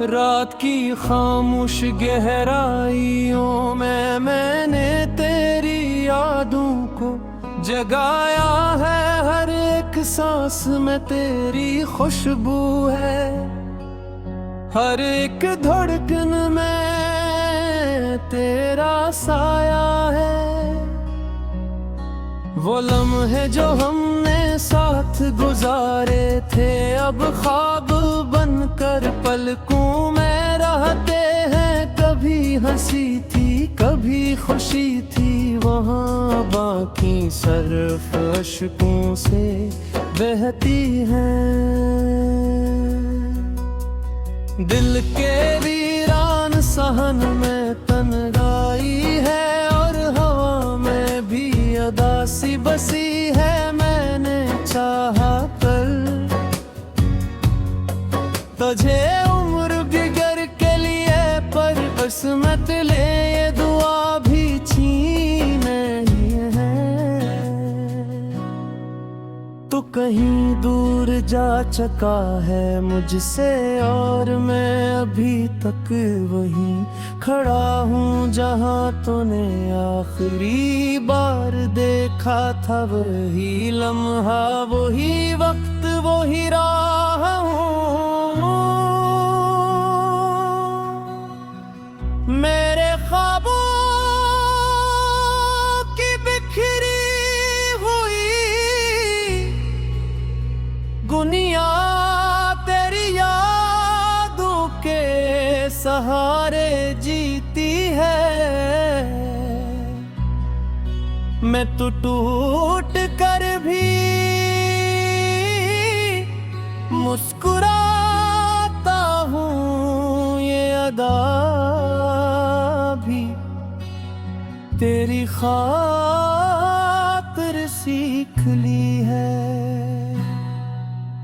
रात की खामोश गहराइयों में मैंने तेरी यादों को जगाया है। हर एक सांस में तेरी खुशबू है, हर एक धड़कन में तेरा साया है। वो लम्हे जो हमने साथ गुजारे थे अब ख्वाब बनकर पलकों में रहते हैं। कभी हंसी थी कभी खुशी थी वहाँ, बाकी सर्फ अश्कों से बहती है। दिल के वीरान सहन में तन्हाई है और हवा में भी अदासी बसी है। मैंने चाहा कर तुझे उम्र बिगर के लिए, पर किस्मत ले ये दुआ भी छीन है। तो कहीं दूर जा चुका है मुझसे और मैं अभी तक वहीं खड़ा हूँ जहाँ तूने आखिरी बार देखा था। वही लम्हा वही वक्त वही राह हूँ। मेरे ख्वाबों की बिखरी हुई दुनिया तेरी यादों के सहारे जीती है। मैं तो टूट कर भी मुस्कुराता हूँ, ये अदा भी तेरी खातिर सीख ली है।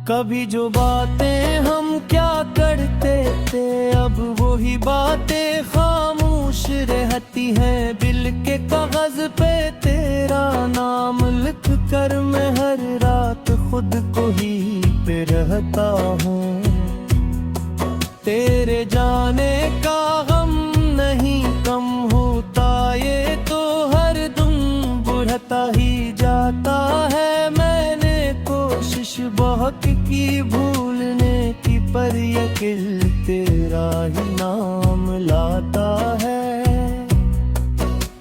कभी जो बातें हम क्या करते थे अब वही बातें खामोश रहती हैं। दिल के कागज पे तेरा नाम लिख कर मैं हर रात खुद को ही पे रहता हूँ। तेरे जाने का गम नहीं कम होता, ये तो हर दम बढ़ता ही जाता है। मैंने कोशिश बहुत की भूलने की, पर यकीन तेरा ही नाम लाता है।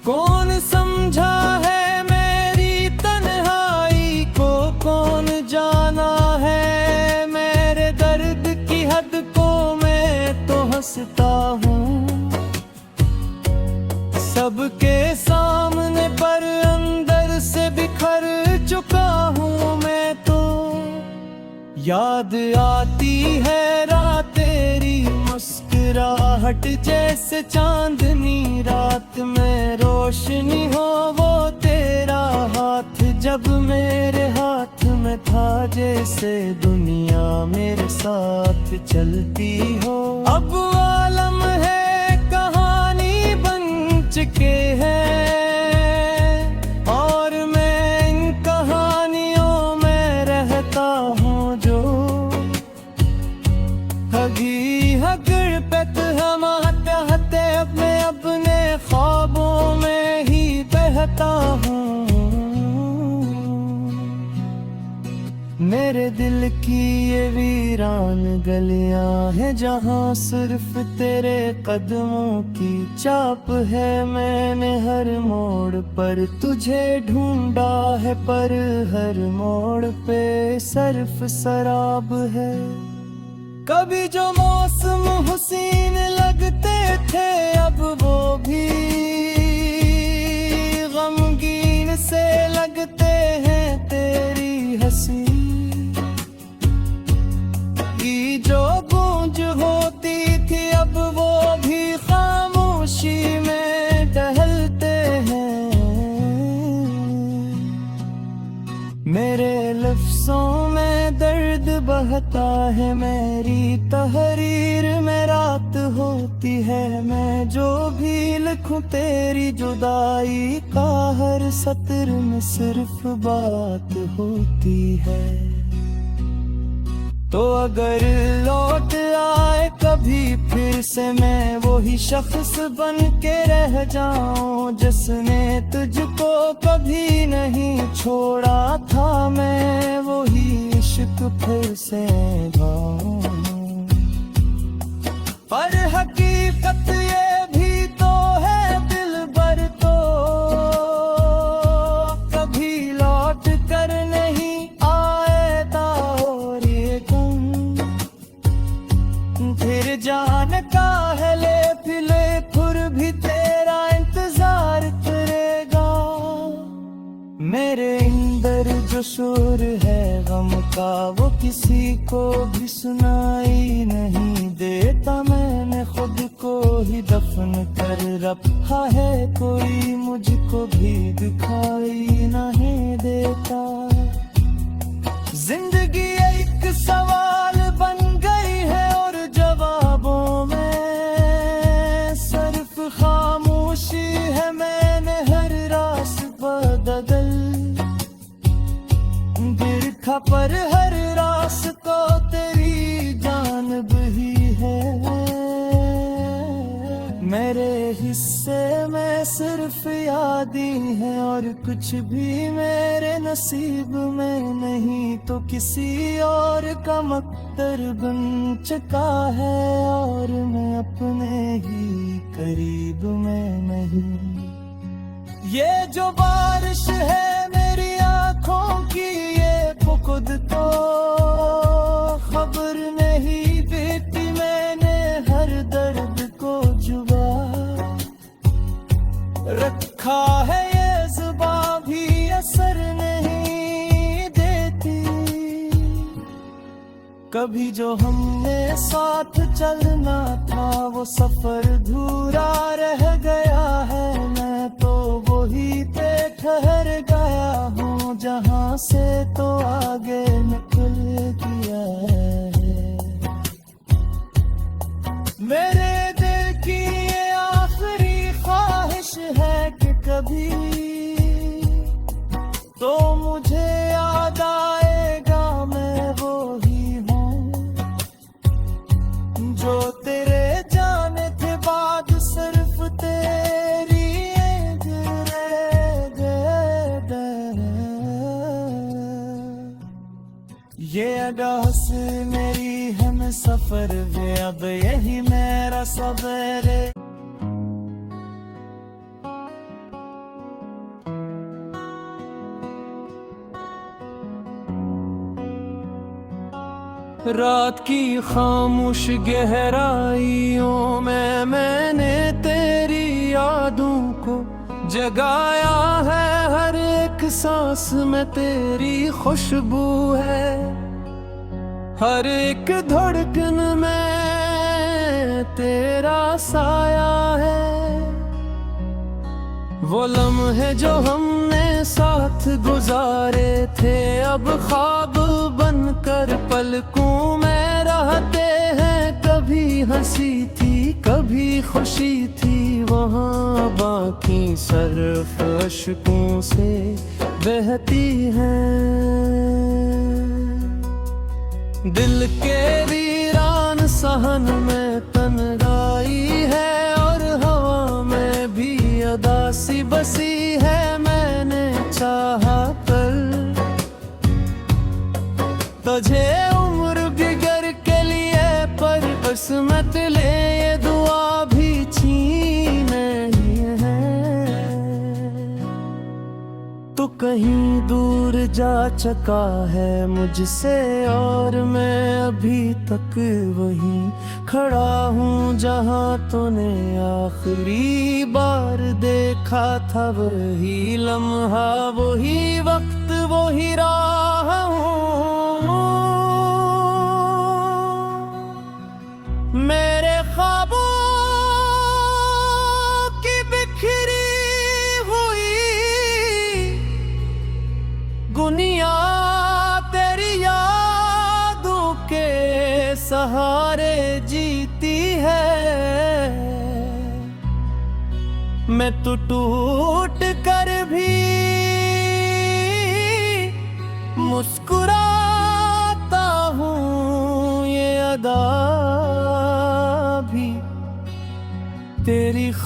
कौन समझा है मेरी तन्हाई को, कौन जाना है मेरे दर्द की हद को। मैं तो हंसता हूँ सबके सामने, पर अंदर से बिखर चुका हूँ मैं तो। याद आती है रात तेरी मुस्कुराहट जैसे चांदनी रात में रोशनी हो वो तेरा हाथ जब मेरे हाथ में था। जैसे दुनिया मेरे साथ चलती हो। अब आलम है कहानी बन चुके हैं और मैं इन कहानियों में रहता हूँ जो हगी हगड़ पेत हम हते अपने अपने ख्वाबों में ही बहता हूँ। मेरे दिल की ये वीरान गलियां हैं जहाँ सिर्फ तेरे कदमों की चाप है। मैंने हर मोड़ पर तुझे ढूंढा है, पर हर मोड़ पे सिर्फ शराब है। कभी जो मौसम हुसीन लगते थे अब वो भी गमगीन से लगते हैं। तेरी हंसी की जो गूंज होती थी अब वो भी खामोशी में टहलते हैं। मेरे लफ्ज़ों में दर्द बहता है, मेरी तहरीर में रात होती है। मैं जो भी लिखूं तेरी जुदाई का हर सत्र में सिर्फ बात होती है। तो अगर लौट आए कभी फिर से मैं वही शख्स बन के रह जाऊं जिसने तुझको कभी नहीं छोड़ा था, मैं वही इश्क फिर से गाऊं। पर हकीकत ये भी तो है दिलबर, तो कभी लौट कर नहीं आएगा और ये गम फिर जान का है ले फिले खुर भी तेरा इंतजार करेगा। मेरे अंदर जो शोर है गम का वो किसी को भी सुनाई नहीं देता, मैंने खुद को ही दफन कर रखा है, कोई मुझको भी दिखाई नहीं देता। जिंदगी एक सवाल बन गई है और जवाबों में सिर्फ खामोशी है, मैंने हर रास बदल देखा पर हर रास को तेरी जानब ही है। मेरे हिस्से में सिर्फ यादी है और कुछ भी मेरे नसीब में नहीं, तो किसी और का मकदर बन चुका है और मैं अपने ही करीब में नहीं। ये जो बारिश है मेरी आंखों की ये खुद तो खबर नहीं देती, मैंने हर दर्द को जुबा रखा है, ये जुबां भी असर नहीं देती। कभी जो हमने साथ चलना था वो सफर अधूरा रह गया है, मैं तो वही पे ठहर गया हूँ जहाँ से तो आगे निकल गया है। मेरे दिल की ये आखिरी ख्वाहिश है कि कभी तो मुझे याद आएगा मैं वो ही हूँ जो तेरे जाने थे बाद सिर्फ तेरी ये अदा से मेरी हम सफर वे अब यही मेरा सवेरे। रात की खामोश गहराइयों में मैंने तेरी यादों को जगाया है, हर एक सांस में तेरी खुशबू है, हर एक धड़कन में तेरा साया है। वो लम्हे जो हमने साथ गुजारे थे अब ख्वाब बनकर पलकों में रहते हैं, कभी हंसी थी कभी खुशी थी वहाँ बाकी सर्फ अश्कों से बहती हैं। दिल के वीरान सहन में तन्हाई है और हवा में भी अदासी बसी है, मैंने चाहा कर तुझे उम्र बिगर के लिए पर किस्मत ले ये दुआ भी छीन है। तो कहीं दूर जा चुका है मुझसे और मैं अभी तक वहीं खड़ा हूँ जहाँ तूने आखिरी बार देखा था, वही लम्हा वही वक्त वही राह हूँ। मेरे ख्वाबों की बिखरी हुई दुनिया तेरी यादों के सहारे जीती है। मैं तो टूट कर भी मुस्कुराता हूँ,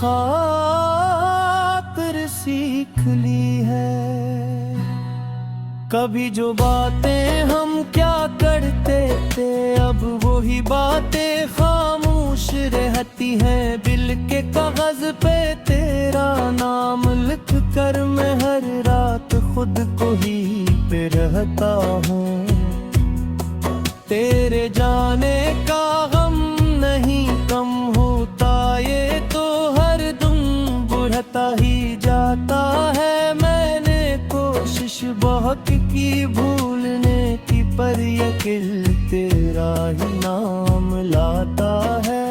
खातिर सीख ली है। कभी जो बातें हम क्या करते थे, अब वही बातें खामोश रहती हैं। दिल के कागज पे तेरा नाम लिख कर मैं हर रात खुद को ही पे रहता हूँ। तेरे जाने का गम नहीं कम होता, ये तो हर दम बढ़ता ही जाता है। मैंने कोशिश बहुत की भूलने की, पर यकीन तेरा ही नाम लाता है।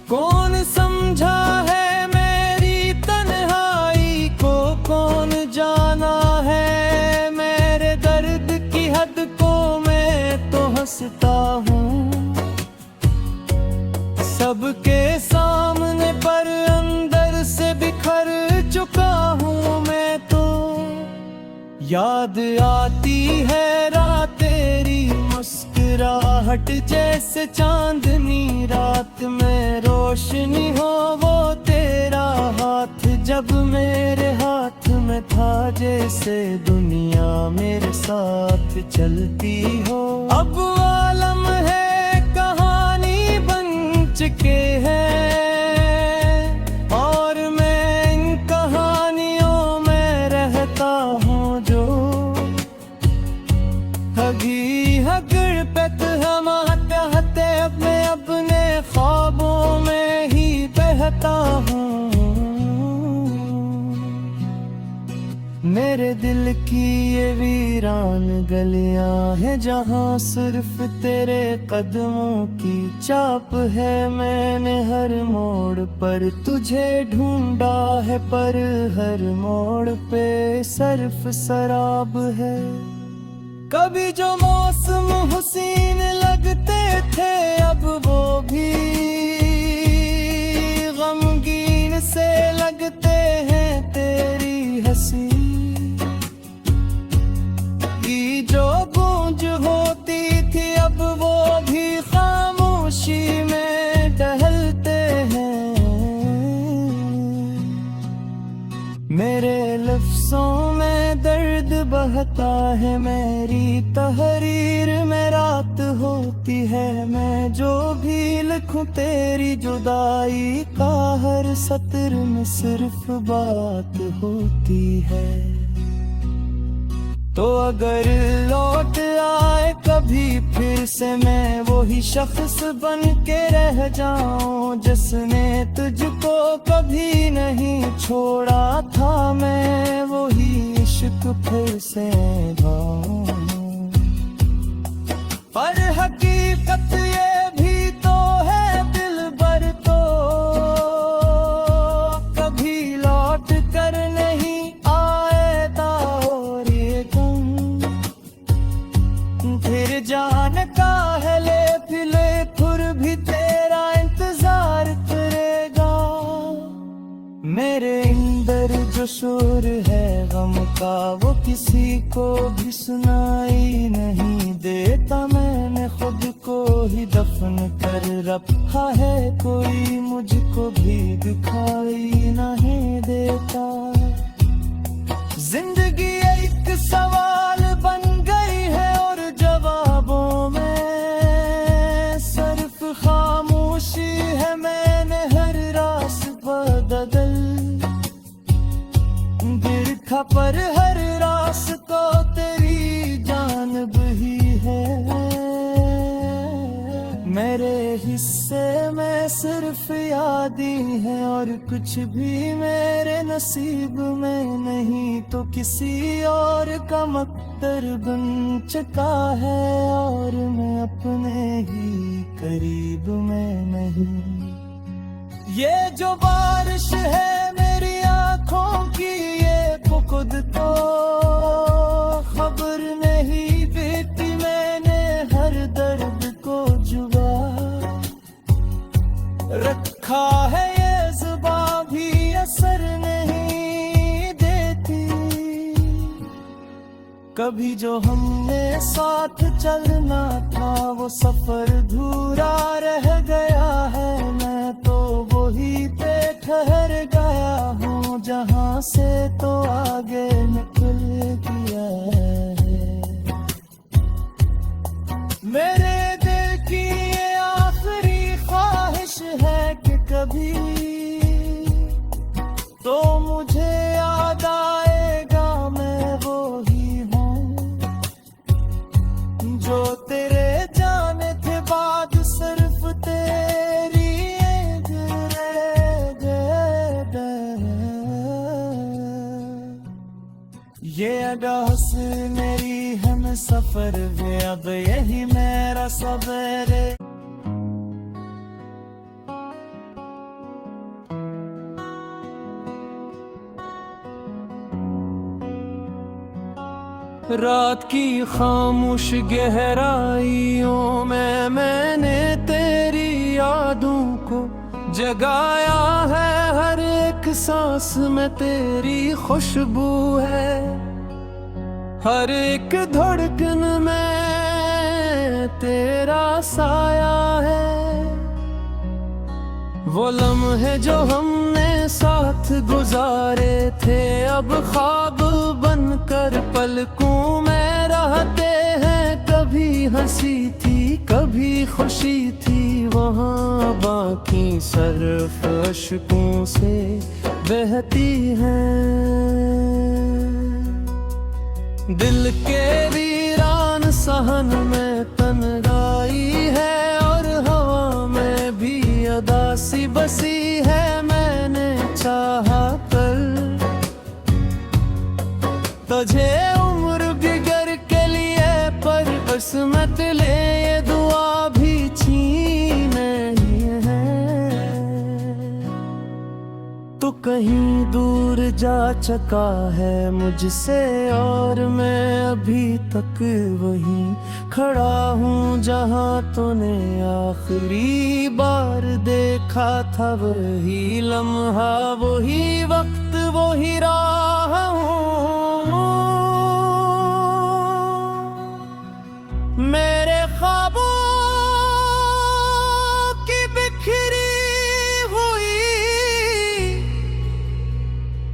कौन समझा है मेरी तन्हाई को, कौन जाना है मेरे दर्द की हद को। मैं तो हंसता हूँ सबके सामने, पर अंदर से बिखर चुका हूँ मैं तो। याद आती है रात तेरी मुस्कुराहट, जैसे चांदनी रात में रोशनी हो वो तेरा हाथ। जब मेरे हाथ में था जैसे दुनिया मेरे साथ चलती हो। अब आलम है कहानी बन चुके हैं, और मैं इन कहानियों में रहता हूँ जो। हगी हगड़ पे हम हते मैं अपने ख्वाबों में ही बहता हूँ। मेरे दिल की ये वीरान गलियां हैं, जहाँ सिर्फ तेरे कदमों की चाप है। मैंने हर मोड़ पर तुझे ढूंढा है, पर हर मोड़ पे सिर्फ शराब है। कभी जो मौसम हुसीन लगते थे, अब वो भी गमगीन से लगते हैं। तेरी हंसी की जो गूंज होती थी, अब वो भी खामोशी में टहलते हैं। मेरे लफ्जों में दर्द बहता है, मेरी तहरीर में रात होती है। मैं जो भी लिखूं तेरी जुदाई का, हर सत्र में सिर्फ बात होती है। तो अगर लौट आए कभी फिर से, मैं वही शख्स बन के रह जाऊं जिसने तुझको कभी नहीं छोड़ा था। मैं वही इश्क फिर से गाऊं, पर हकीकत ये भी तो है दिलबर, तो कभी लौट कर नहीं आएगा। और ये गम फिर जान का है ले फिले, खुर भी तेरा इंतजार करेगा। मेरे अंदर जो शोर है गम का, वो किसी को भी सुनाई नहीं देता। मैंने खुद को ही दफन कर रखा है, कोई मुझको भी दिखाई नहीं देता। जिंदगी एक सवाल बन गई है, और जवाबों में सिर्फ खामोशी है। मैंने हर रास्ता बदल देखा, पर हर रास्ता तेरी जानिब ही है। मेरे हिस्से में सिर्फ यादी है, और कुछ भी मेरे नसीब में नहीं। तो किसी और का मकदर बन चुका है, और मैं अपने ही करीब में नहीं। ये जो बारिश है मेरी आंखों की, ये खुद को खबर नहीं देती। मैंने हर दर्द को जुबा रखा है, ये जुबां भी असर नहीं देती। कभी जो हमने साथ चलना था, वो सफर अधूरा रह गया है। मैं तो वही ठहर गया हूँ जहाँ से तो आगे निकल गया है। मेरे दिल की ये आखिरी ख्वाहिश है कि कभी तो मुझे याद आएगा मैं वो ही हूँ जो तेरे जाने थे बाद सिर्फ तेरी याद रह गए। ये अदा हुस्न मेरी हम सफर वे अब यही मेरा सवेरे। रात की खामोश गहराइयों में मैंने तेरी यादों को जगाया है। हर एक सांस में तेरी खुशबू है, हर एक धड़कन में तेरा साया है। वो लम्हे जो हमने साथ गुजारे थे अब ख्वाब बनकर पलकों में रहते हैं। कभी हंसी थी कभी खुशी थी वहाँ बाकी सर्फ अश्कों से बहती हैं। दिल के वीरान सहन में तन्हाई है और हवा में भी अदासी बसी है। मैंने चाहा कर तुझे उम्र बिगर के लिए पर किस्मत ले ये दुआ भी छीन है। तो कहीं दूर जा चुका है मुझसे और मैं अभी तक वहीं खड़ा हूँ जहाँ तूने आखिरी बार देखा था। वही लम्हा वही वक्त वही राह हूँ। मेरे ख्वाबों की बिखरी हुई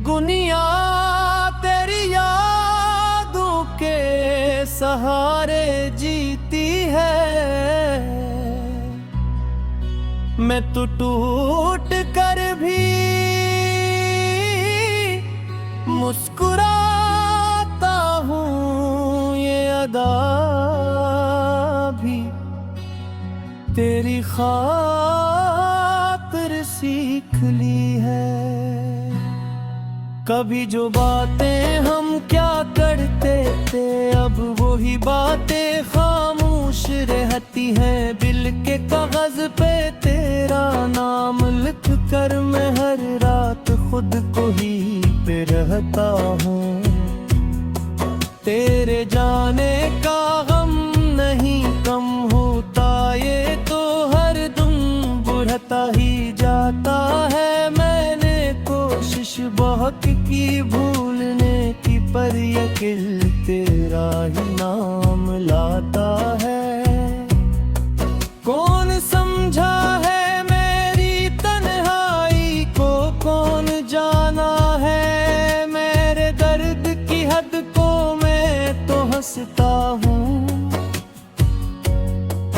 दुनिया तेरी यादों के सहारे जीती है। मैं तो टूट कर भी मुस्कुराता हूँ, ये अदा भी तेरी खातिर सीख ली है। कभी जो बातें हम क्या करते थे अब वही बातें खामोश रहती हैं। दिल के कागज पे तेरा नाम लिख कर मैं हर रात खुद को ही पे रहता हूँ। तेरे जाने का गम नहीं कम होता, ये तो हर दम बढ़ता ही जाता है। मैंने कोशिश बहुत की भूलने की पर यकीन तेरा ही नाम लाता है। कौन समझा है मेरी तन्हाई को, कौन जाना है मेरे दर्द की हद को। मैं तो हंसता हूँ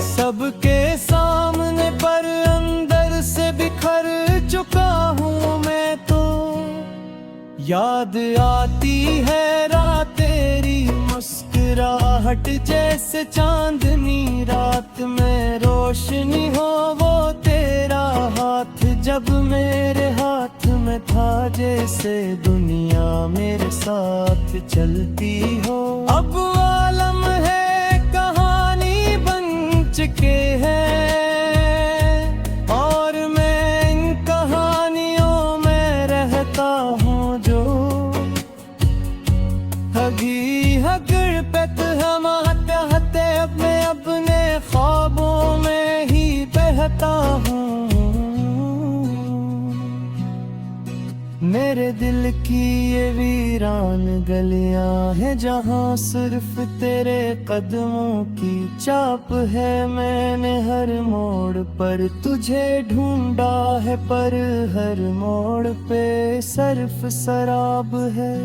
सबके सामने पर अंदर से बिखर चुका हूँ मैं तो। याद आती है रात तेरी मुस्कुराहट जैसे चांदनी रात में रोशनी हो वो तेरा हाथ जब मेरे हाथ में था। जैसे दुनिया मेरे साथ चलती हो। अब आलम है कहानी बन चुके हैं और मैं इन कहानियों में रहता हूँ जो हगी हगड़ पेत हम हते अपने अपने ख्वाबों में ही बहता हूँ। मेरे दिल की ये वीरान गलियां हैं जहाँ सिर्फ तेरे कदमों की चाप है। मैंने हर मोड़ पर तुझे ढूंढा है, पर हर मोड़ पे सर्फ शराब है।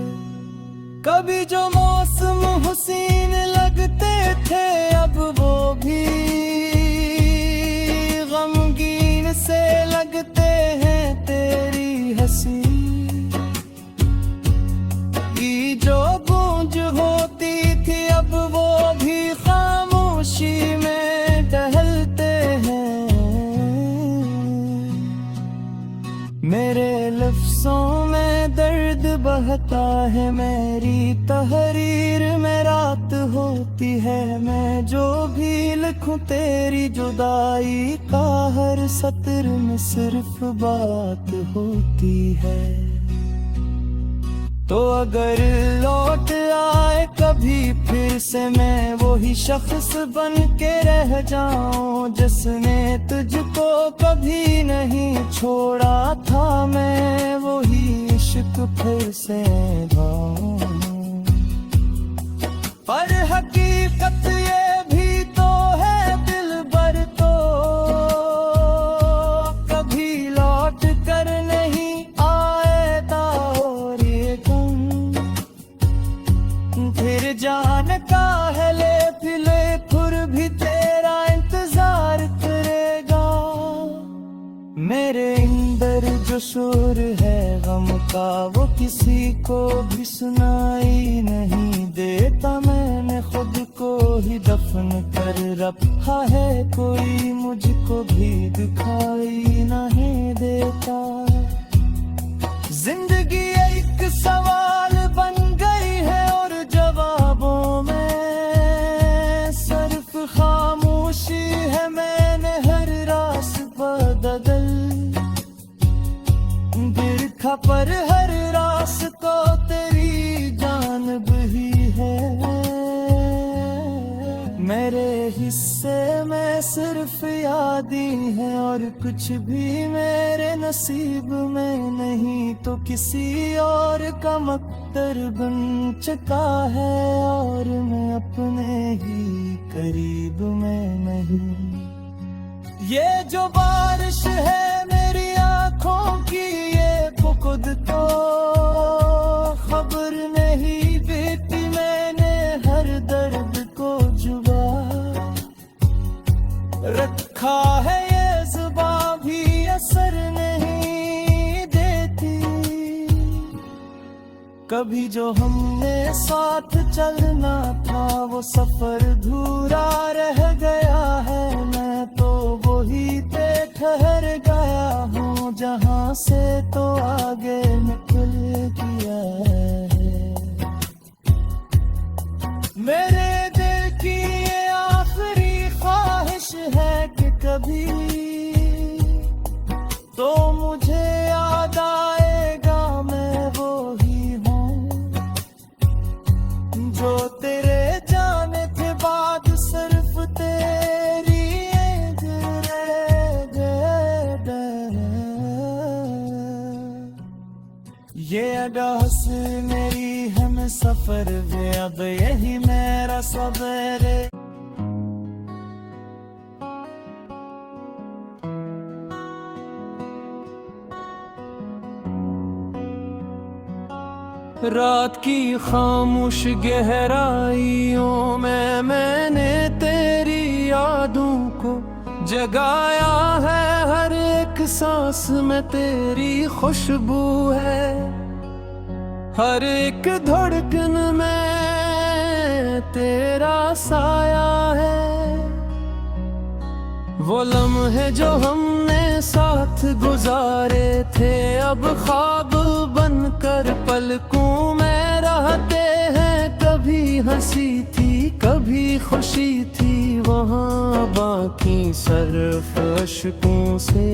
कभी जो मौसम हुसीन लगते थे, अब वो भी गमगीन से लगते हैं। तेरी हंसी की जो गूंज होती थी, अब वो भी खामोशी में टहलते हैं। मेरे लफ्जों में दर्द बहता है, मेरी तहरीर में रात होती है। मैं जो भी लिखूं तेरी जुदाई का हर सत्र में सिर्फ बात होती है। तो अगर लौट आए कभी फिर से, मैं वही शख्स बन के रह जाऊं जिसने तुझको कभी नहीं छोड़ा था। मैं वही इश्क फिर से गाऊं, पर हकीकत ये भी तो है दिलबर, तो कभी लौट कर नहीं आएगा। और ये गम फिर जान का है ले फिले, खुर भी तेरा इंतजार करेगा। मेरे अंदर जो शोर है गम का, वो किसी को भी सुनाई नहीं देता। मैंने खुद को ही दफन कर रखा है, कोई मुझको भी दिखाई नहीं देता। जिंदगी एक सवाल बन गई है, और जवाबों में सिर्फ खामोशी है। मैंने हर रास्ता बदल देखा, पर हर रास्ता तेरी जानिब ही है। मेरे हिस्से में सिर्फ यादी है, और कुछ भी मेरे नसीब में नहीं। तो किसी और का मकदर बन चुका है, और मैं अपने ही करीब में नहीं। ये जो बारिश है मेरी आंखों की, ये खुद को खबर नहीं देती। मैंने हर दर्द को जुबा रखा है, ये जुबां भी असर नहीं देती। कभी जो हमने साथ चलना था, वो सफर अधूरा रह गया है। मैं तो वही पे ठहर गया हूँ, जहाँ से तो आगे निकल गया है। मेरे दिल की ये आखिरी ख्वाहिश है कि कभी तो मुझे याद आएगा। मैं वो ही हूँ जो तेरे जाने के बाद सिर्फ तेरी ये अदास मेरी हम सफर वे, अब यही मेरा सवेरे। रात की खामोश गहराइयों में मैंने तेरी यादों को जगाया है। हर एक सांस में तेरी खुशबू है, हर एक धड़कन में तेरा साया है। वो लम्हे जो हमने साथ गुजारे थे, अब ख्वाब बनकर पलकों में रहते हैं। कभी हंसी थी कभी खुशी थी, वहाँ बाकी सर्फ अश्कों से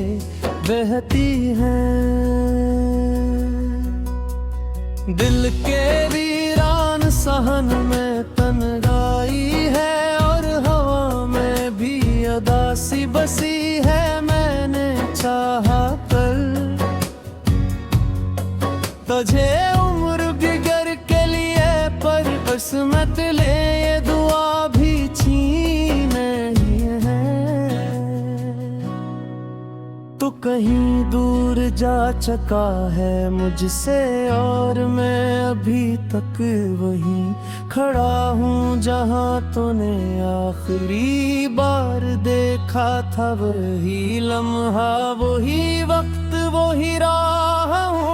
बहती हैं। दिल के वीरान सहन में तन्हाई है, और हवा में भी अदासी बसी है। मैंने चाहा कर किस्मत ले ये दुआ भी छीन ही है। तो कहीं दूर जा चुका है मुझसे और मैं अभी तक वहीं खड़ा हूँ जहाँ तूने आखिरी बार देखा था। वही लम्हा, वही वक्त, वही राह हूँ।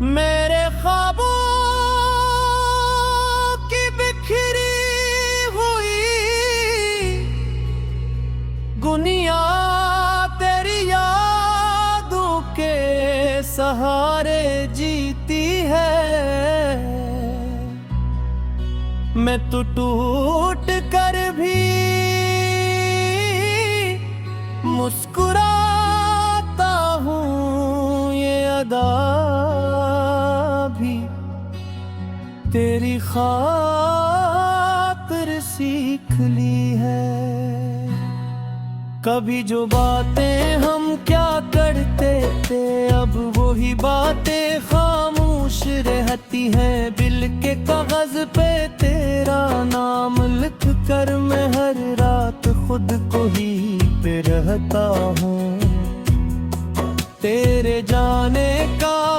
मेरे ख्वाबों की बिखरी दुनिया तेरी यादों के सहारे जीती है। मैं तो टूट कर भी मुस्कुराता हूँ, ये अदा भी तेरी खातिर सीख ली है। कभी जो बातें हम क्या करते थे, अब वही बातें खामोश रहती हैं। दिल के कागज पे तेरा नाम लिख कर मैं हर रात खुद को ही पे रहता हूँ। तेरे जाने का